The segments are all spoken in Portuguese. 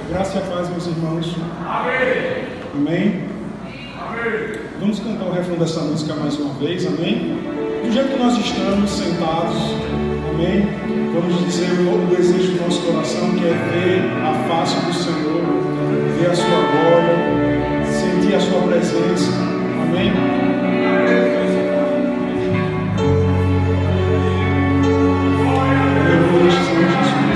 Graça e a paz, meus irmãos. Amém. Amém. Amém. Vamos cantar o refrão dessa música mais uma vez, amém? Do jeito que nós estamos sentados, amém? Vamos dizer o desejo do nosso coração, que é ver a face do Senhor, ver a sua glória, sentir a sua presença, amém? Aleluia, Senhor Jesus.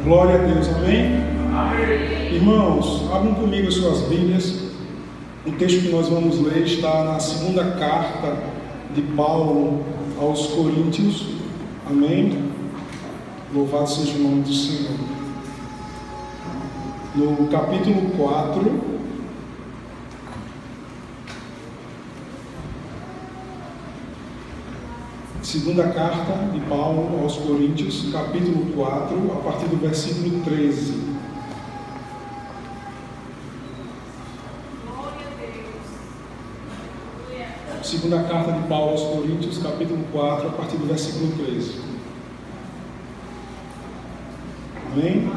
Glória a Deus, amém? Amém? Irmãos, abram comigo as suas Bíblias. O texto que nós vamos ler está na segunda carta de Paulo aos Coríntios, amém? Louvado seja o nome do Senhor. No capítulo 4, segunda carta de Paulo aos Coríntios, capítulo 4, a partir do versículo 13. Segunda carta de Paulo aos Coríntios, capítulo 4, a partir do versículo 13. Amém?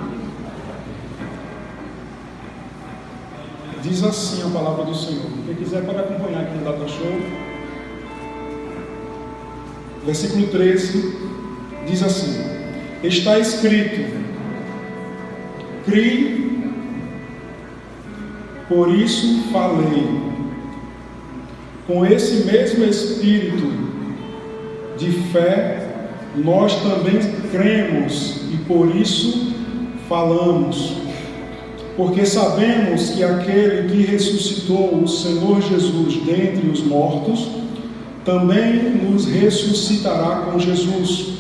Diz assim a palavra do Senhor. Quem quiser pode acompanhar aqui no Data Show. Versículo 13 diz assim: está escrito, criei, por isso falei. Com esse mesmo espírito de fé, nós também cremos e por isso falamos. Porque sabemos que aquele que ressuscitou o Senhor Jesus dentre os mortos, também nos ressuscitará com Jesus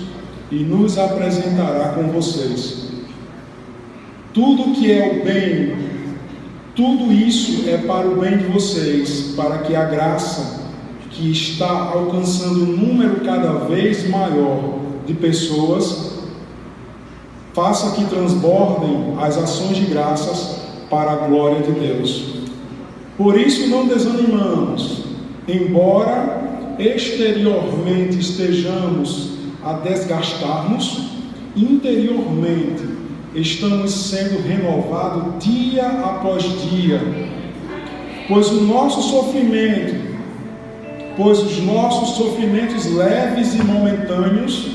e nos apresentará com vocês. Tudo que é o bem, tudo isso é para o bem de vocês, para que a graça que está alcançando um número cada vez maior de pessoas faça que transbordem as ações de graças para a glória de Deus. Por isso não desanimamos, embora exteriormente estejamos a desgastar-nos, interiormente estamos sendo renovados dia após dia, pois os nossos sofrimentos leves e momentâneos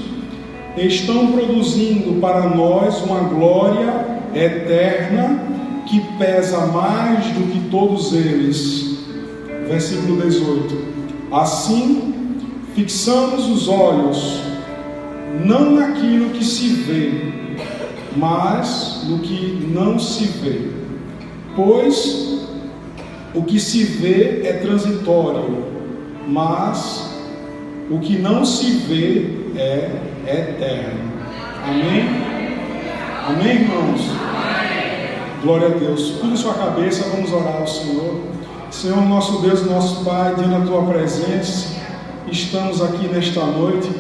estão produzindo para nós uma glória eterna que pesa mais do que todos eles. Versículo 18. Assim, fixamos os olhos não naquilo que se vê, mas no que não se vê. Pois o que se vê é transitório, mas o que não se vê é eterno. Amém? Amém, irmãos? Glória a Deus. Curve sua cabeça, vamos orar ao Senhor. Senhor, nosso Deus, nosso Pai, diante da Tua presença, estamos aqui nesta noite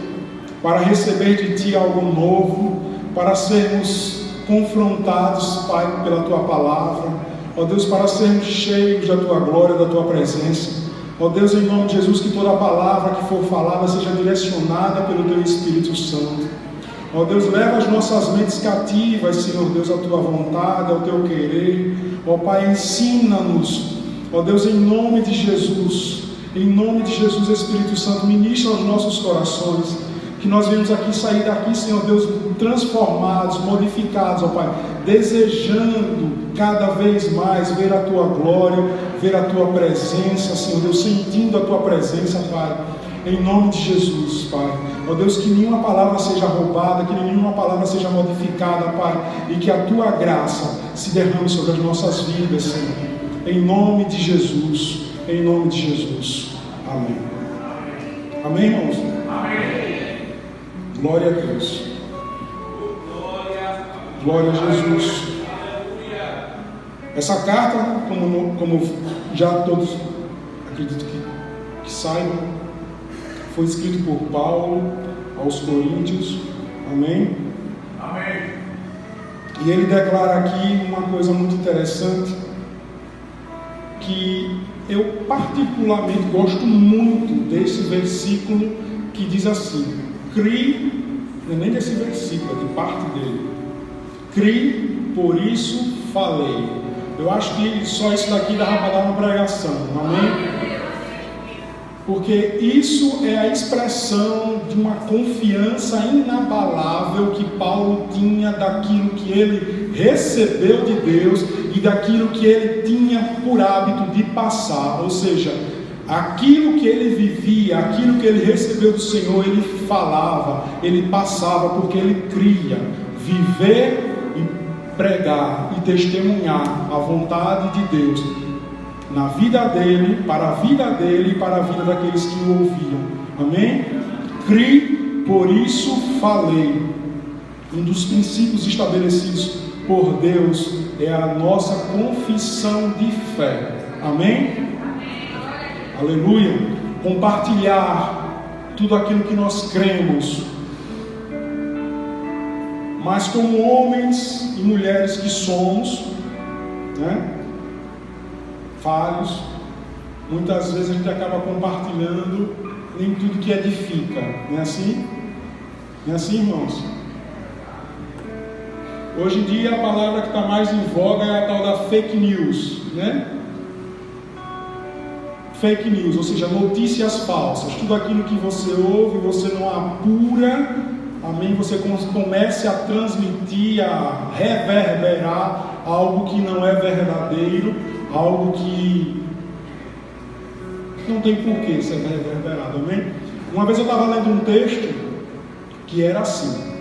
para receber de Ti algo novo, para sermos confrontados, Pai, pela Tua palavra. Ó Deus, para sermos cheios da Tua glória, da Tua presença. Ó Deus, em nome de Jesus, que toda palavra que for falada seja direcionada pelo Teu Espírito Santo. Ó Deus, leva as nossas mentes cativas, Senhor Deus, à Tua vontade, ao Teu querer. Ó Pai, ensina-nos. Ó Deus, em nome de Jesus, Espírito Santo, ministra aos nossos corações, que nós venhamos aqui, sair daqui, Senhor Deus, transformados, modificados, ó Pai, desejando cada vez mais ver a Tua glória, ver a Tua presença, Senhor Deus, sentindo a Tua presença, Pai, em nome de Jesus, Pai. Ó Deus, que nenhuma palavra seja roubada, que nenhuma palavra seja modificada, Pai, e que a Tua graça se derrame sobre as nossas vidas, Senhor. Em nome de Jesus, em nome de Jesus. Amém. Amém, irmãos? Amém. Glória a Deus. Glória a Jesus. Essa carta, como já todos acredito que saibam, foi escrita por Paulo aos Coríntios. Amém? Amém. E ele declara aqui uma coisa muito interessante, que eu particularmente gosto muito desse versículo que diz assim: crie, não é nem desse versículo, é de parte dele. Crie, por isso falei. Eu acho que só isso daqui dá para dar uma pregação, amém? Porque isso é a expressão de uma confiança inabalável que Paulo tinha daquilo que ele recebeu de Deus e daquilo que ele tinha por hábito de passar. Ou seja, aquilo que ele vivia, aquilo que ele recebeu do Senhor, ele falava, ele passava, porque ele cria. Viver e pregar e testemunhar a vontade de Deus na vida dele, para a vida dele e para a vida daqueles que o ouviam. Amém? Crie, por isso falei. Um dos princípios estabelecidos por Deus é a nossa confissão de fé. Amém? Aleluia. Compartilhar tudo aquilo que nós cremos. Mas como homens e mulheres que somos, né, falhos, muitas vezes a gente acaba compartilhando nem tudo que edifica. Não é assim? Não é assim, irmãos? Hoje em dia a palavra que está mais em voga é a tal da fake news, né? Fake news, ou seja, notícias falsas. Tudo aquilo que você ouve, você não apura, amém? Você comece a transmitir, a reverberar algo que não é verdadeiro, algo que não tem porquê ser reverberado, amém? Uma vez eu estava lendo um texto que era assim.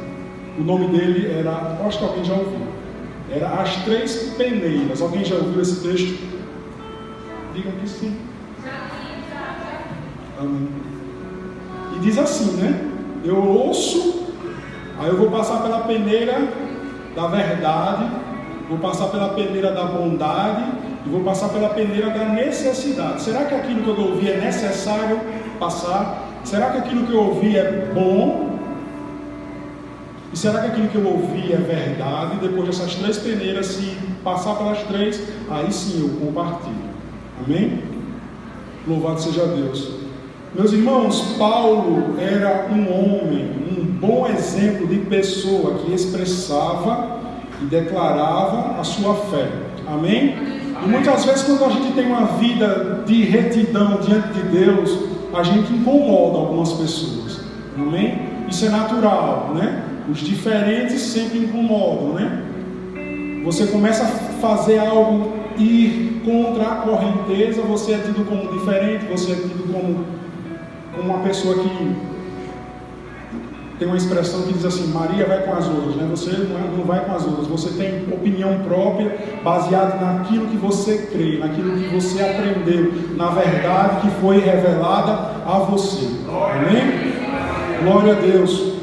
O nome dele era, acho que alguém já ouviu, era As Três Peneiras. Alguém já ouviu esse texto? Digam que sim. Amém. E diz assim, né? Eu ouço, aí eu vou passar pela peneira da verdade, vou passar pela peneira da bondade e vou passar pela peneira da necessidade. Será que aquilo que eu ouvi é necessário passar? Será que aquilo que eu ouvi é bom? E será que aquilo que eu ouvi é verdade? E depois dessas três peneiras, se passar pelas três, aí sim eu compartilho. Amém? Louvado seja Deus. Meus irmãos, Paulo era um homem, um bom exemplo de pessoa que expressava e declarava a sua fé. Amém? E muitas vezes, quando a gente tem uma vida de retidão diante de Deus, a gente incomoda algumas pessoas. Amém? Isso é natural, né? Os diferentes sempre incomodam, né? Você começa a fazer algo, ir contra a correnteza, você é tido como diferente, você é tido como uma pessoa que tem uma expressão que diz assim: Maria vai com as outras, né? Você não vai com as outras, você tem opinião própria, baseada naquilo que você crê, naquilo que você aprendeu, na verdade que foi revelada a você. Amém? Glória a Deus.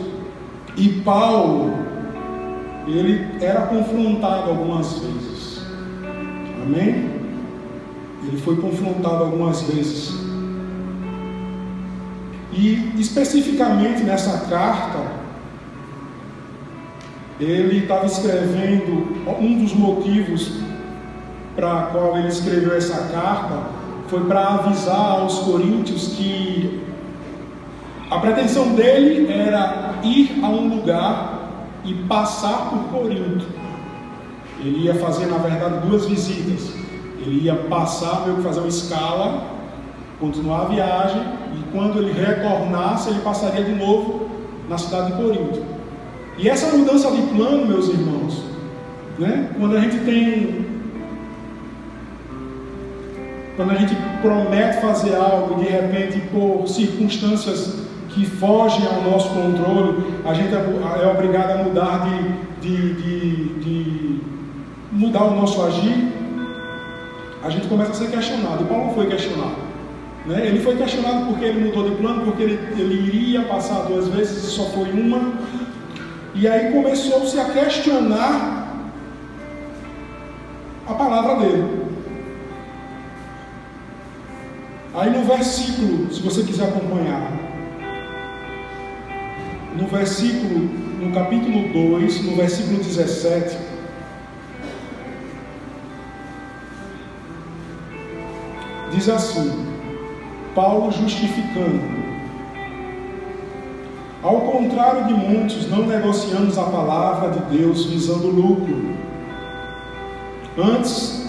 E Paulo, ele era confrontado algumas vezes. Amém? Ele foi confrontado algumas vezes. E especificamente nessa carta, ele estava escrevendo, um dos motivos para qual ele escreveu essa carta foi para avisar aos coríntios que a pretensão dele era ir a um lugar e passar por Corinto. Ele ia fazer, na verdade, 2 visitas. Ele ia passar, meio que fazer uma escala, continuar a viagem, e quando ele retornasse, ele passaria de novo na cidade de Corinto. E essa mudança de plano, meus irmãos, né? Quando a gente promete fazer algo e de repente, por circunstâncias que fogem ao nosso controle, a gente é obrigado a mudar mudar o nosso agir, a gente começa a ser questionado. E Paulo foi questionado, né? Ele foi questionado porque ele mudou de plano, porque ele iria passar 2 vezes e só foi uma. E aí começou-se a questionar a palavra dele. Aí no versículo, se você quiser acompanhar, no capítulo 2, no versículo 17, diz assim, Paulo justificando: ao contrário de muitos, não negociamos a palavra de Deus visando lucro. Antes,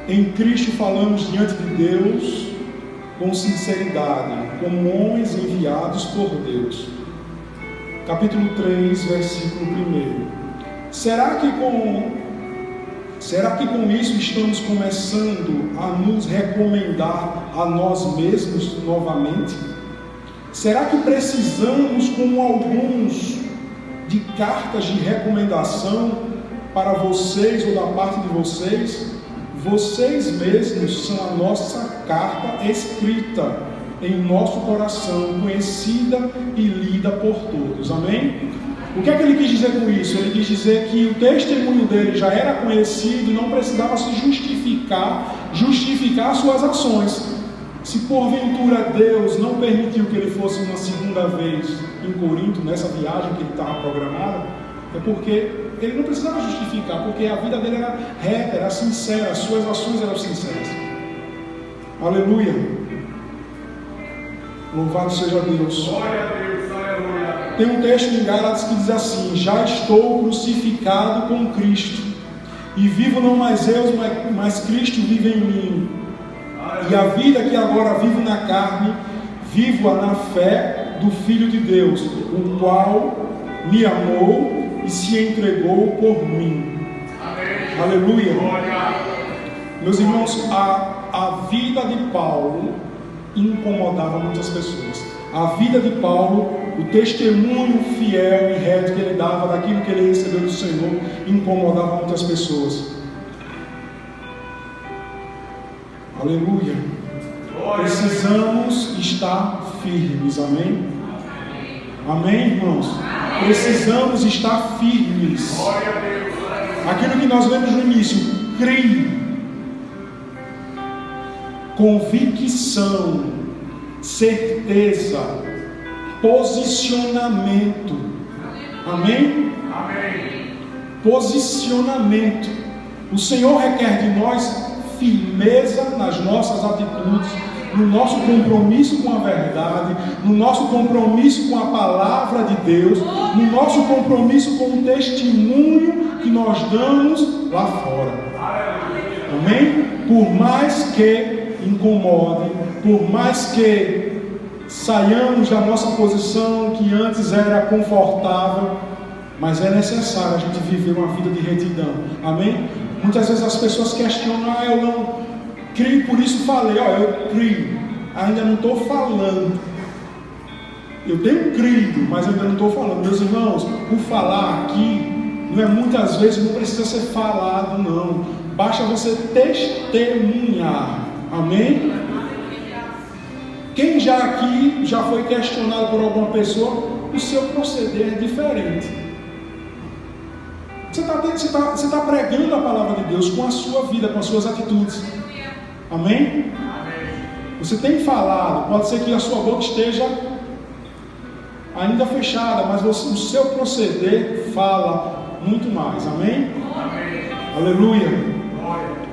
em Cristo falamos diante de Deus com sinceridade, como homens enviados por Deus. Capítulo 3, versículo 1. Será que com isso estamos começando a nos recomendar a nós mesmos novamente? Será que precisamos, como alguns, de cartas de recomendação para vocês ou da parte de vocês? Vocês mesmos são a nossa carta escrita em nosso coração, conhecida e lida por todos. Amém? O que é que ele quis dizer com isso? Ele quis dizer que o testemunho dele já era conhecido e não precisava se justificar suas ações. Se porventura Deus não permitiu que ele fosse uma segunda vez em Corinto, nessa viagem que ele estava programada, é porque ele não precisava justificar, porque a vida dele era reta, era sincera, as suas ações eram sinceras. Aleluia! Louvado seja Deus. Glória a Deus, aleluia. Tem um texto em Gálatas que diz assim: já estou crucificado com Cristo, e vivo não mais eu, mas Cristo vive em mim. E a vida que agora vivo na carne, vivo-a na fé do Filho de Deus, o qual me amou e se entregou por mim. Amém. Aleluia. Glória. Meus irmãos, a vida de Paulo incomodava muitas pessoas. A vida de Paulo, o testemunho fiel e reto que ele dava daquilo que ele recebeu do Senhor, incomodava muitas pessoas. Aleluia. Precisamos estar firmes, amém? Amém, irmãos? Precisamos estar firmes. Aquilo que nós lemos no início: crie, convicção, certeza, posicionamento. Amém? Amém. Posicionamento. O Senhor requer de nós firmeza nas nossas atitudes, no nosso compromisso com a verdade, no nosso compromisso com a palavra de Deus, no nosso compromisso com o testemunho que nós damos lá fora. Amém? Por mais que incomode, por mais que saiamos da nossa posição que antes era confortável, mas é necessário a gente viver uma vida de retidão. Amém? Muitas vezes as pessoas questionam: eu não creio, por isso falei. Eu creio, ainda não estou falando. Eu tenho crido, mas ainda não estou falando. Meus irmãos, o falar aqui não é muitas vezes, não precisa ser falado, não. Basta você testemunhar. Amém? Quem já aqui já foi questionado por alguma pessoa, o seu proceder é diferente. Você está pregando a palavra de Deus com a sua vida, com as suas atitudes. Amém? Você tem falado, pode ser que a sua boca esteja ainda fechada, mas o seu proceder fala muito mais. Amém? Aleluia.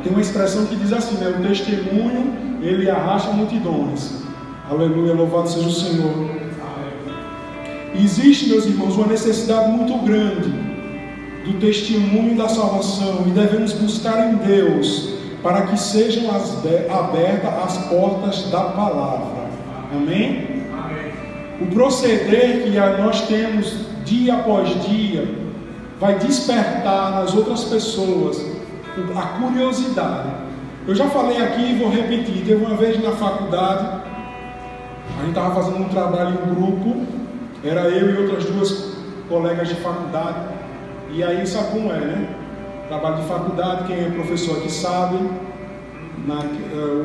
Tem uma expressão que diz assim, né? O testemunho, ele arrasta multidões. Aleluia, louvado seja o Senhor. Existe, meus irmãos, uma necessidade muito grande do testemunho da salvação, e devemos buscar em Deus para que sejam abertas as portas da palavra. Amém? O proceder que nós temos dia após dia vai despertar nas outras pessoas a curiosidade. Eu já falei aqui e vou repetir. Teve uma vez na faculdade, a gente estava fazendo um trabalho em grupo, era eu e outras duas colegas de faculdade. E aí sabe como é, né? Trabalho de faculdade, quem é professor aqui sabe,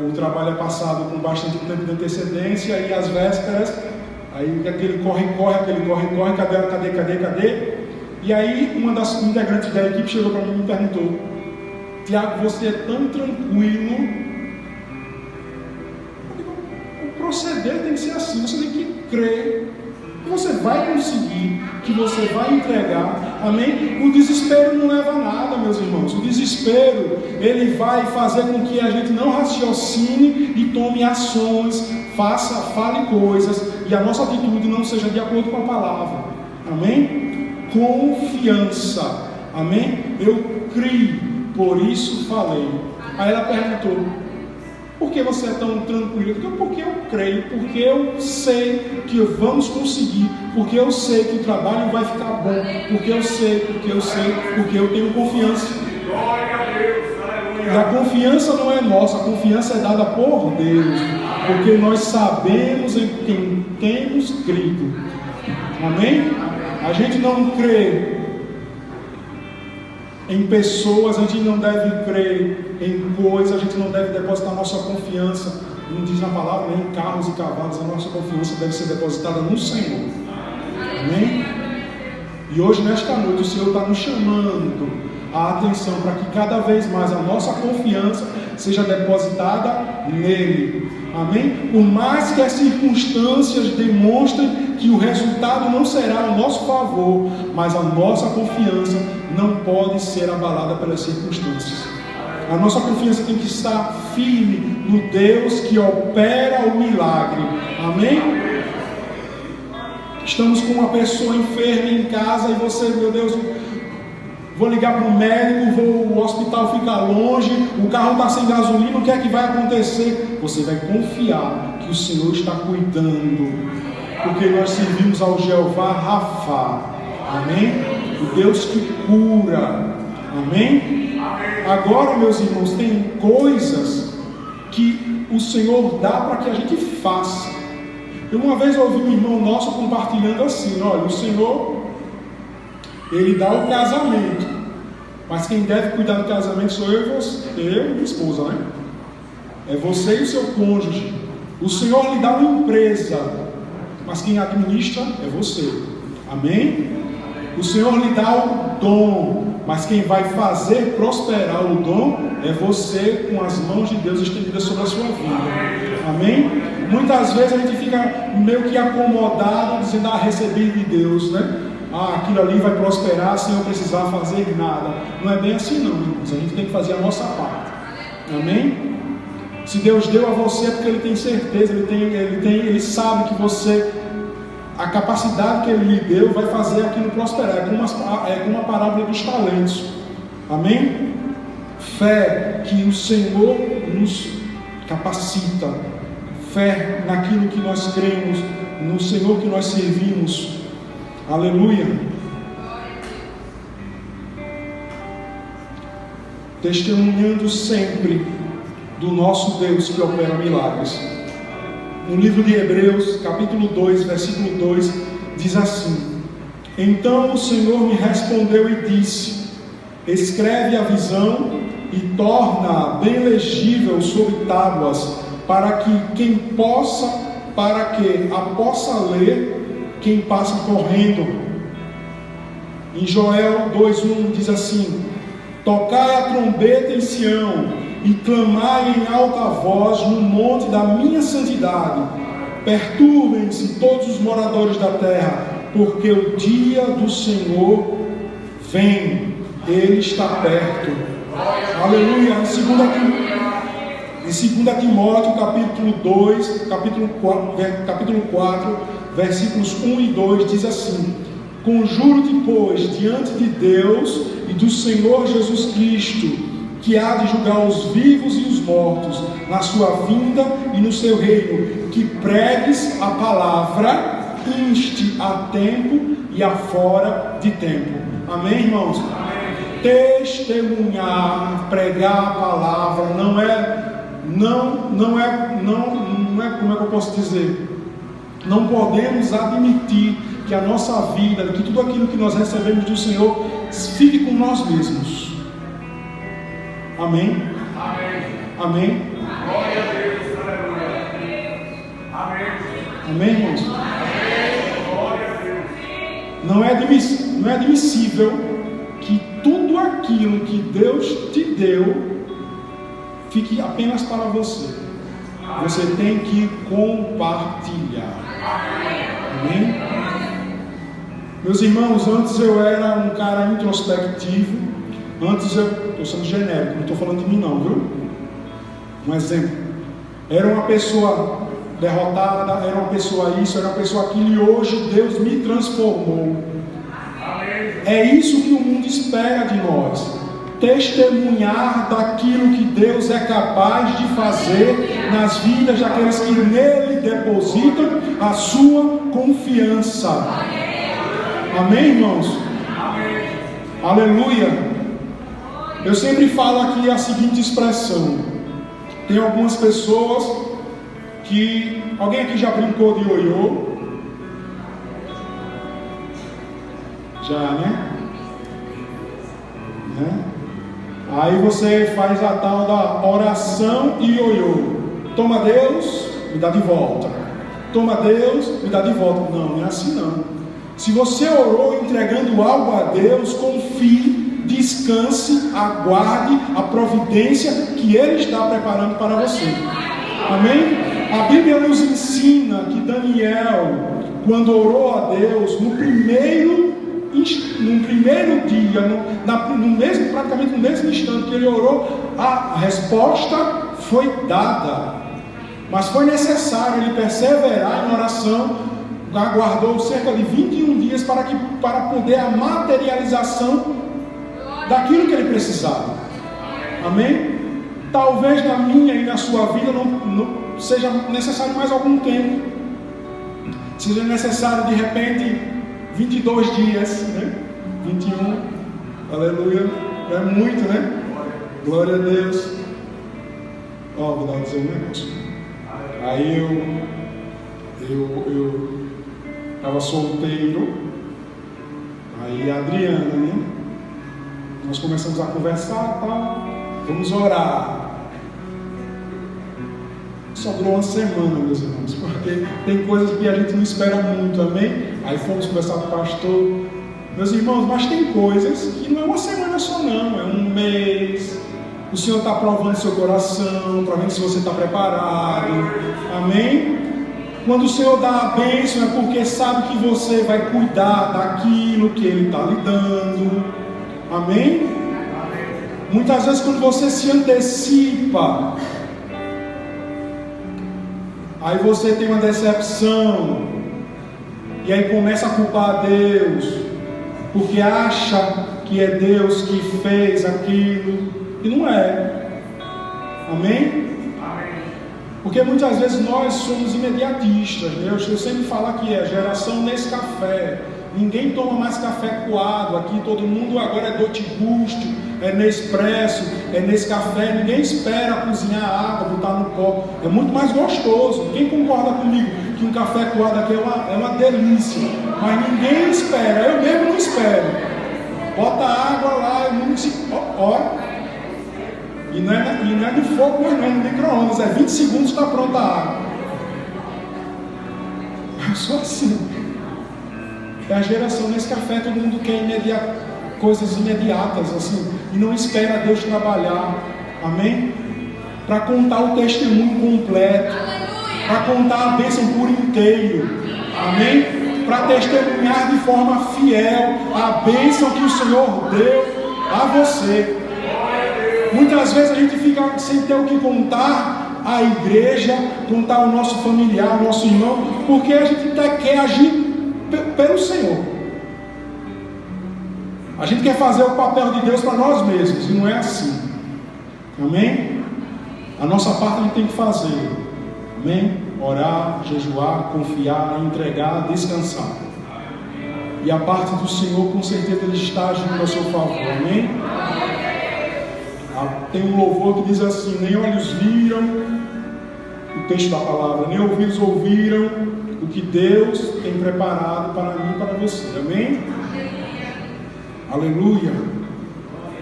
o trabalho é passado com bastante tempo de antecedência, e às vésperas, aí aquele corre, cadê? E aí uma das integrantes da equipe chegou para mim e me perguntou: Tiago, você é tão tranquilo? O proceder tem que ser assim, você tem que crer que você vai conseguir, que você vai entregar. Amém? O desespero não leva a nada, meus irmãos. O desespero, ele vai fazer com que a gente não raciocine e tome ações, fale coisas, e a nossa atitude não seja de acordo com a palavra. Amém? Confiança. Amém? Eu criei, por isso falei. Aí ela perguntou: por que você é tão tranquilo? Porque eu creio, porque eu sei que vamos conseguir, porque eu sei que o trabalho vai ficar bom, porque eu tenho confiança. E a confiança não é nossa, a confiança é dada por Deus, porque nós sabemos em quem temos crido. Amém? A gente não crê em pessoas, a gente não deve crer em coisas, a gente não deve depositar nossa confiança, não diz na palavra, nem em carros e cavalos. A nossa confiança deve ser depositada no Senhor. Amém? E hoje, nesta noite, o Senhor está nos chamando a atenção para que cada vez mais a nossa confiança seja depositada nele. Amém? Por mais que as circunstâncias demonstrem que o resultado não será ao nosso favor, mas a nossa confiança não pode ser abalada pelas circunstâncias. A nossa confiança tem que estar firme no Deus que opera o milagre. Amém? Estamos com uma pessoa enferma em casa e você, meu Deus, vou ligar para o médico, o hospital fica longe, o carro está sem gasolina, o que é que vai acontecer? Você vai confiar que o Senhor está cuidando, porque nós servimos ao Jeová Rafá. Amém? O Deus que cura. Amém? Agora, meus irmãos, tem coisas que o Senhor dá para que a gente faça. Eu uma vez ouvi um irmão nosso compartilhando assim: olha, o Senhor, Ele dá o casamento, mas quem deve cuidar do casamento sou eu e você, eu e minha esposa, né? É você e o seu cônjuge. O Senhor lhe dá uma empresa, mas quem administra é você. Amém? O Senhor lhe dá o dom, mas quem vai fazer prosperar o dom é você, com as mãos de Deus estendidas sobre a sua vida. Amém? Muitas vezes a gente fica meio que acomodado, dizendo: recebi de Deus, né? Aquilo ali vai prosperar sem eu precisar fazer nada. Não é bem assim não, irmãos. A gente tem que fazer a nossa parte. Amém? Se Deus deu a você é porque Ele tem certeza, Ele sabe que você, a capacidade que Ele lhe deu vai fazer aquilo prosperar. É como uma parábola dos talentos. Amém? Fé que o Senhor nos capacita, fé naquilo que nós cremos, no Senhor que nós servimos. Aleluia. Testemunhando sempre do nosso Deus que opera milagres. No livro de Hebreus, capítulo 2, versículo 2, diz assim: Então o Senhor me respondeu e disse: Escreve a visão e torna-a bem legível sobre tábuas, para que a possa ler quem passa correndo. Em Joel 2:1 diz assim: Tocai a trombeta em Sião e clamai em alta voz no monte da minha santidade. Perturbem-se todos os moradores da terra, porque o dia do Senhor vem, Ele está perto. Aleluia. Em 2 Timóteo capítulo 4, versículos 1 e 2 diz assim: Conjuro-te, pois, diante de Deus e do Senhor Jesus Cristo, que há de julgar os vivos e os mortos, na sua vinda e no seu reino, que pregues a palavra, inste a tempo e a fora de tempo. Amém, irmãos? Amém. Testemunhar, pregar a palavra, não é como é que eu posso dizer? Não podemos admitir que a nossa vida, que tudo aquilo que nós recebemos do Senhor, fique com nós mesmos. Amém? Amém. Amém? Glória a Deus, aleluia. Amém. Amém, irmãos? Amém. Glória a Deus. Não é admissível que tudo aquilo que Deus te deu fique apenas para você. Você tem que compartilhar. Amém? Meus irmãos, antes eu era um cara introspectivo. Antes eu estou sendo genérico, não estou falando de mim não, viu? Um exemplo. Era uma pessoa derrotada, era uma pessoa isso, era uma pessoa aquilo, e hoje Deus me transformou. É isso que o mundo espera de nós. Testemunhar daquilo que Deus é capaz de fazer nas vidas daqueles que nele depositam a sua confiança. Amém, irmãos? Amém. Aleluia. Eu sempre falo aqui a seguinte expressão. Tem algumas pessoas que... Alguém aqui já brincou de ioiô? Já, né? Aí você faz a tal da oração e ioiô. Toma Deus, me dá de volta. Toma Deus, me dá de volta. Não é assim não. Se você orou entregando algo a Deus, confie, descanse, aguarde a providência que Ele está preparando para você. Amém? A Bíblia nos ensina que Daniel, quando orou a Deus, no primeiro dia, praticamente no mesmo instante que ele orou, a resposta foi dada. Mas foi necessário ele perseverar em oração. Aguardou cerca de 21 dias para poder a materialização daquilo que ele precisava. Amém? Talvez na minha e na sua vida não seja necessário mais algum tempo. Seja necessário de repente 22 dias, né? 21, aleluia. É muito, né? Glória a Deus. Vou dar dizer um negócio. Aí eu estava solteiro. Aí a Adriana, né? Nós começamos a conversar e tal. Vamos orar. Só durou uma semana, meus irmãos, porque tem coisas que a gente não espera muito, amém? Aí fomos conversar com o pastor. Meus irmãos, mas tem coisas que não é uma semana só não, é um mês. O Senhor está provando seu coração, para ver se você está preparado, amém? Quando o Senhor dá a bênção é porque sabe que você vai cuidar daquilo que Ele está lhe dando, amém? Muitas vezes quando você se antecipa Aí você tem uma decepção, e aí começa a culpar a Deus, porque acha que é Deus que fez aquilo, e não é. Amém? Porque muitas vezes nós somos imediatistas, né? Eu sempre falo aqui, é a geração Nescafé. Ninguém toma mais café coado aqui, todo mundo agora é Dolce Gusto, é Nespresso, é Nescafé. Ninguém espera cozinhar a água, botar no copo. É muito mais gostoso. Quem concorda comigo que um café coado aqui é uma delícia? Mas ninguém espera, eu mesmo não espero. Bota a água lá, e não é no fogo, mas não é no micro-ondas, é 20 segundos está pronta a água. Eu sou assim. É a geração nesse café, todo mundo quer coisas imediatas, assim, e não espera Deus trabalhar. Amém? Para contar o testemunho completo, para contar a bênção por inteiro. Amém? Para testemunhar de forma fiel a bênção que o Senhor deu a você. Muitas vezes a gente fica sem ter o que contar à igreja, contar ao nosso familiar, ao nosso irmão, porque a gente quer agir pelo Senhor. A gente quer fazer o papel de Deus para nós mesmos, e não é assim. Amém? A nossa parte a gente tem que fazer. Amém? Orar, jejuar, confiar, entregar, descansar. E a parte do Senhor, com certeza, Ele está agindo ao seu favor. Amém? Tem um louvor que diz assim: nem olhos viram, o texto da palavra, nem ouvidos ouviram o que Deus tem preparado para mim e para você. Amém? Aleluia.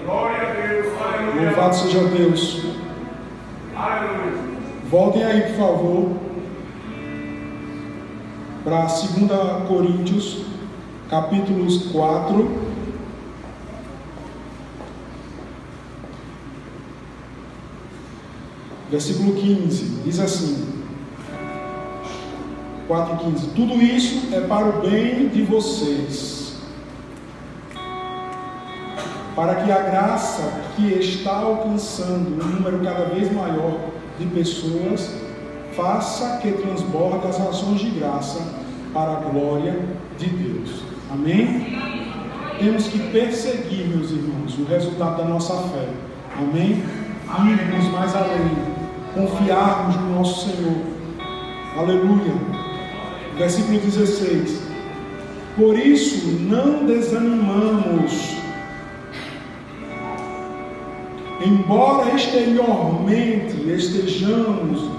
Glória a Deus. Aleluia. Louvado seja Deus. Aleluia. Voltem aí, por favor, para 2 Coríntios, capítulos 4. Versículo 15, diz assim, 4:15: tudo isso é para o bem de vocês, para que a graça que está alcançando um número cada vez maior de pessoas faça que transborde as ações de graça para a glória de Deus. Amém? Temos que perseguir, meus irmãos, o resultado da nossa fé. Amém? Irmos mais além, confiarmos no nosso Senhor. Aleluia. Versículo 16: por isso não desanimamos, embora exteriormente estejamos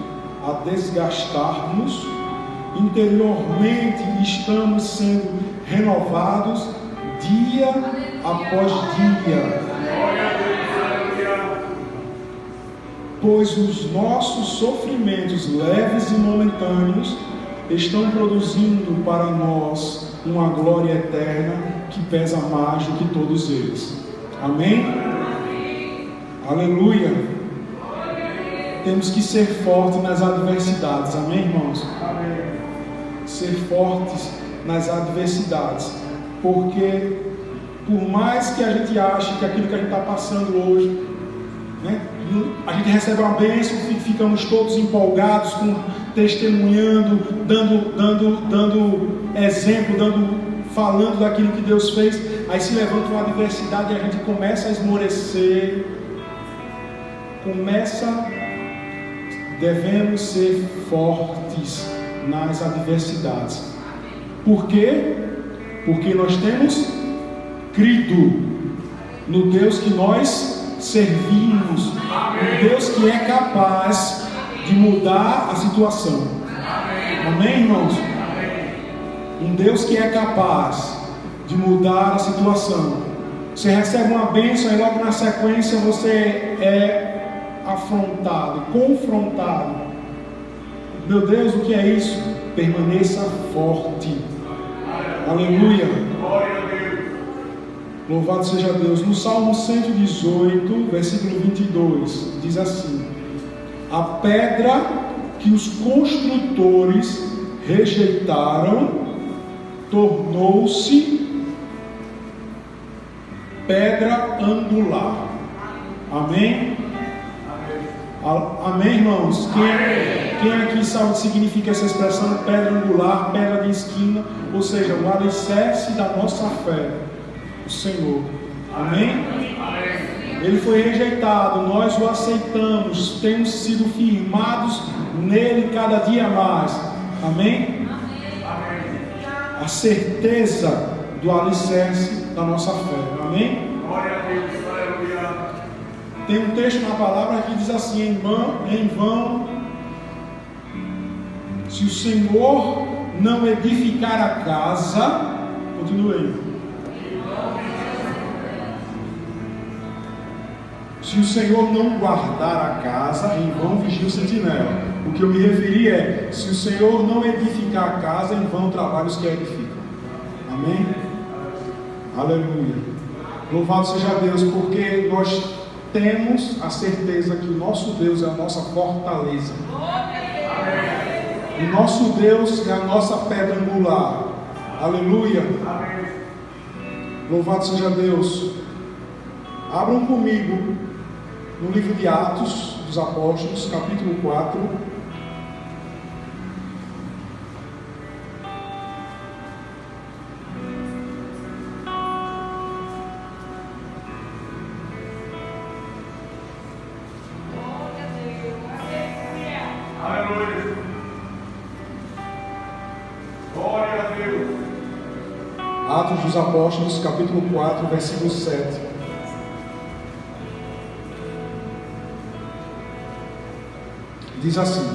a desgastar-nos, interiormente estamos sendo renovados dia após dia. Pois os nossos sofrimentos leves e momentâneos estão produzindo para nós uma glória eterna que pesa mais do que todos eles. Amém? Aleluia. Temos que ser fortes nas adversidades. Amém, irmãos? Amém. Ser fortes nas adversidades. Porque por mais que a gente ache que aquilo que a gente está passando hoje, né, a gente recebe uma bênção, ficamos todos empolgados, testemunhando, dando exemplo, falando daquilo que Deus fez. Aí se levanta uma adversidade e a gente começa a esmorecer. Devemos ser fortes nas adversidades. Por quê? Porque nós temos crido no Deus que nós servimos, um Deus que é capaz de mudar a situação. Amém, irmãos? Um Deus que é capaz de mudar a situação. Você recebe uma bênção e logo na sequência você é afrontado, confrontado. Meu Deus, o que é isso? Permaneça forte. Aleluia. Louvado seja Deus. No Salmo 118, versículo 22, diz assim: a pedra que os construtores rejeitaram tornou-se pedra angular. Amém? Amém, irmãos? Quem aqui sabe o que significa essa expressão? Pedra angular, pedra de esquina, ou seja, o alicerce da nossa fé, o Senhor. Amém? Ele foi rejeitado, nós o aceitamos, temos sido firmados nele cada dia mais. Amém? A certeza do alicerce da nossa fé. Amém? Glória a Deus, aleluia. Tem um texto na palavra que diz assim: em vão, se o Senhor não edificar a casa, continue aí. Se o Senhor não guardar a casa, em vão vigia o sentinela. O que eu me referi é: se o Senhor não edificar a casa, em vão trabalham os que a edificam. Amém? Aleluia. Louvado seja Deus, porque nós temos a certeza que o nosso Deus é a nossa fortaleza. O nosso Deus é a nossa pedra angular. Aleluia. Louvado seja Deus. Abram comigo no livro de Atos dos Apóstolos, capítulo 4. Aleluia. Glória a Deus. Atos dos Apóstolos, capítulo 4, versículo 7. Diz assim,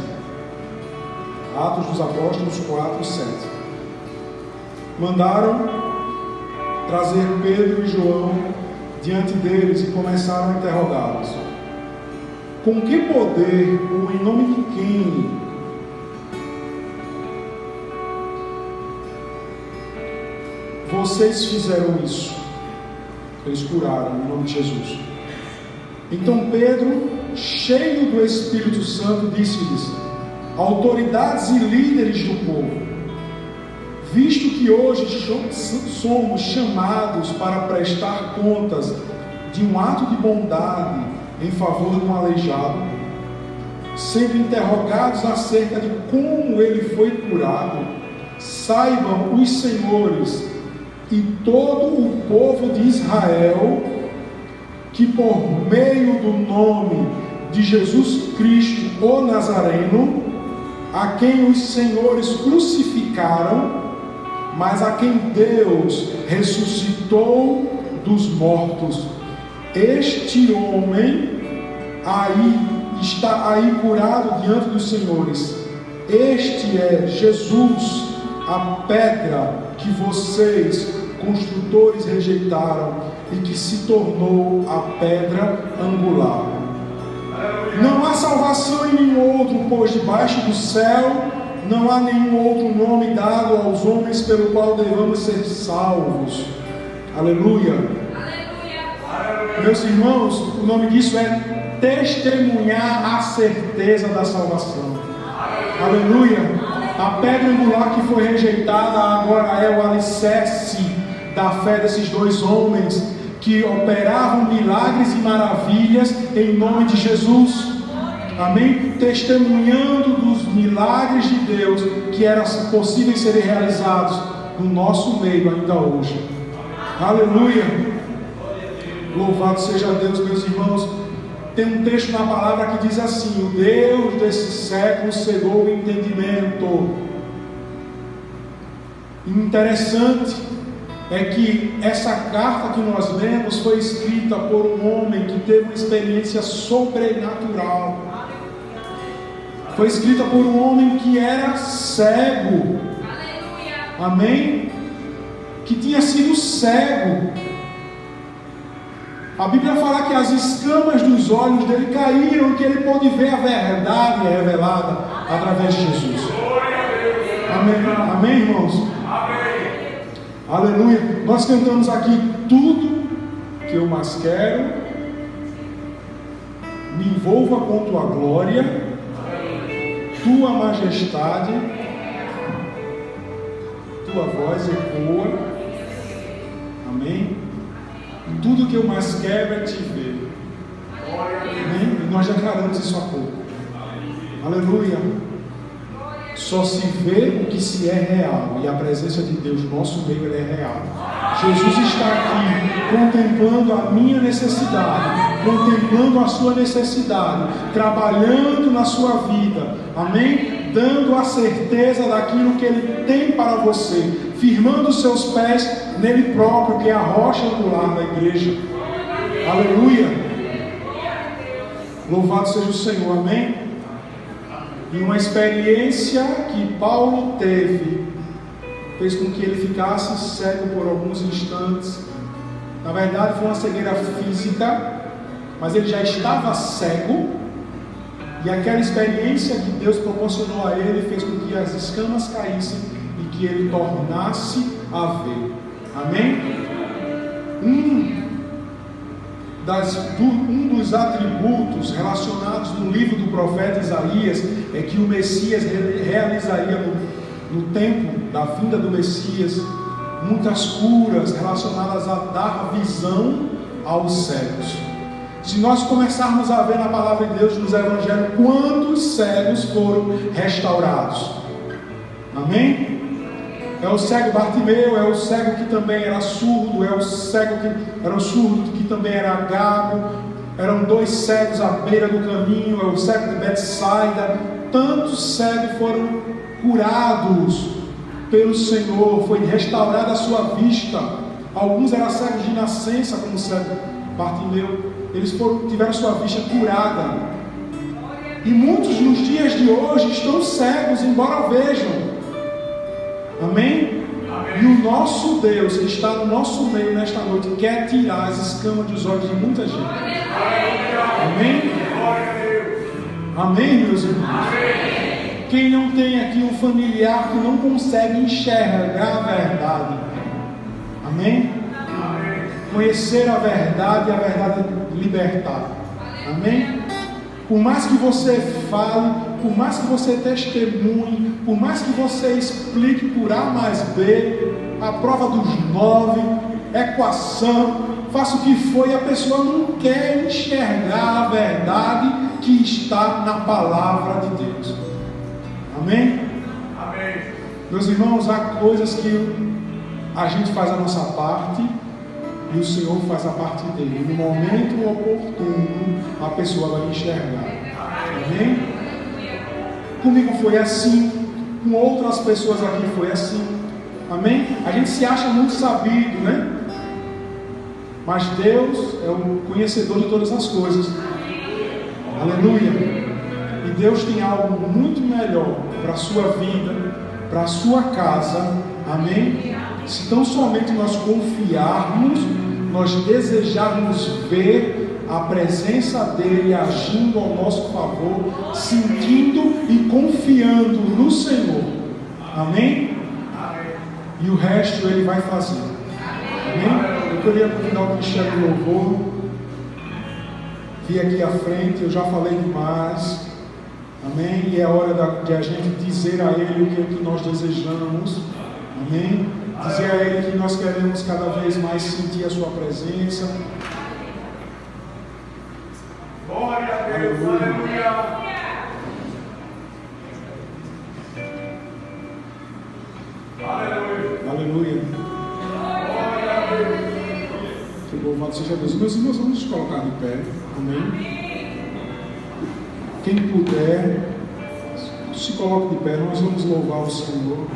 Atos dos Apóstolos 4, 7. Mandaram trazer Pedro e João diante deles e começaram a interrogá-los. Com que poder ou em nome de quem vocês fizeram isso? Eles curaram em nome de Jesus. Então Pedro, cheio do Espírito Santo, disse-lhes: autoridades e líderes do povo, visto que hoje somos chamados para prestar contas de um ato de bondade em favor de um aleijado, sendo interrogados acerca de como ele foi curado, saibam os senhores e todo o povo de Israel que por meio do nome de Jesus Cristo, o Nazareno, a quem os senhores crucificaram, mas a quem Deus ressuscitou dos mortos, este homem está aí curado diante dos senhores. Este é Jesus, a pedra que vocês, construtores, rejeitaram e que se tornou a pedra angular. Não há salvação em nenhum outro, pois debaixo do céu não há nenhum outro nome dado aos homens pelo qual devamos ser salvos. Aleluia. Aleluia. Meus irmãos, o nome disso é testemunhar a certeza da salvação. Aleluia. A pedra angular que foi rejeitada agora é o alicerce da fé desses dois homens que operavam milagres e maravilhas em nome de Jesus. Amém? Testemunhando dos milagres de Deus que eram possíveis serem realizados no nosso meio ainda hoje. Aleluia. Louvado seja Deus, meus irmãos. Tem um texto na palavra que diz assim: o Deus desse século cegou o entendimento. E interessante é que essa carta que nós lemos foi escrita por um homem que teve uma experiência sobrenatural. Foi escrita por um homem que era cego. Amém? Que tinha sido cego. A Bíblia fala que as escamas dos olhos dele caíram e que ele pôde ver a verdade revelada através de Jesus. Amém, amém, irmãos? Amém. Aleluia. Nós cantamos aqui: tudo que eu mais quero, me envolva com tua glória, tua majestade, tua voz ecoa. Amém. Tudo que eu mais quero é te ver. Amém? Em nós declaramos isso há pouco. Aleluia. Só se vê o que se é real, e a presença de Deus no nosso meio é real. Jesus está aqui contemplando a minha necessidade, contemplando a sua necessidade, trabalhando na sua vida, amém? Dando a certeza daquilo que Ele tem para você, firmando os seus pés nele próprio, que é a rocha angular da igreja. Aleluia. Louvado seja o Senhor, amém? E uma experiência que Paulo teve fez com que ele ficasse cego por alguns instantes. Na verdade foi uma cegueira física, mas ele já estava cego, e aquela experiência que Deus proporcionou a ele fez com que as escamas caíssem e que ele tornasse a ver. Amém? Um dos atributos relacionados no livro do profeta Isaías é que o Messias realizaria no tempo da vinda do Messias muitas curas relacionadas a dar visão aos cegos. Se nós começarmos a ver na palavra de Deus, nos evangelhos, quantos cegos foram restaurados? Amém? É o cego Bartimeu, é o cego que também era surdo, é o cego que era o surdo que também era gago, eram 2 cegos à beira do caminho, é o cego de Betsaida. Tantos cegos foram curados pelo Senhor, foi restaurada a sua vista. Alguns eram cegos de nascença, como o cego Bartimeu, eles tiveram sua vista curada. E muitos nos dias de hoje estão cegos, embora vejam. Amém? E o nosso Deus que está no nosso meio nesta noite quer tirar as escamas dos olhos de muita gente. Amém? Amém, meus irmãos? Quem não tem aqui um familiar que não consegue enxergar a verdade? Amém? Conhecer a verdade e a verdade libertar. Amém? Por mais que você fale, por mais que você testemunhe, por mais que você explique por A mais B, a prova dos 9, equação, faça o que for, e a pessoa não quer enxergar a verdade que está na palavra de Deus. Amém? Amém. Meus irmãos, há coisas que a gente faz a nossa parte e o Senhor faz a parte dele. No momento oportuno, a pessoa vai enxergar. Amém? Comigo foi assim, com outras pessoas aqui foi assim. Amém? A gente se acha muito sabido, né? Mas Deus é o conhecedor de todas as coisas. Aleluia! E Deus tem algo muito melhor para a sua vida, para a sua casa. Amém? Se tão somente nós confiarmos, nós desejarmos ver a presença dele agindo ao nosso favor, sentindo e confiando no Senhor. Amém? E o resto ele vai fazer. Amém? Eu queria convidar o Ministério do Louvor. Vi aqui à frente, eu já falei demais. Amém? E é hora de a gente dizer a ele o que nós desejamos. Amém? Dizer a ele que nós queremos cada vez mais sentir a sua presença. Glória a Deus, aleluia. Aleluia. Aleluia. Glória a Deus. Que louvado seja Deus. Meus irmãos, vamos nos colocar de pé. Amém? Quem puder, se coloque de pé. Nós vamos louvar o Senhor.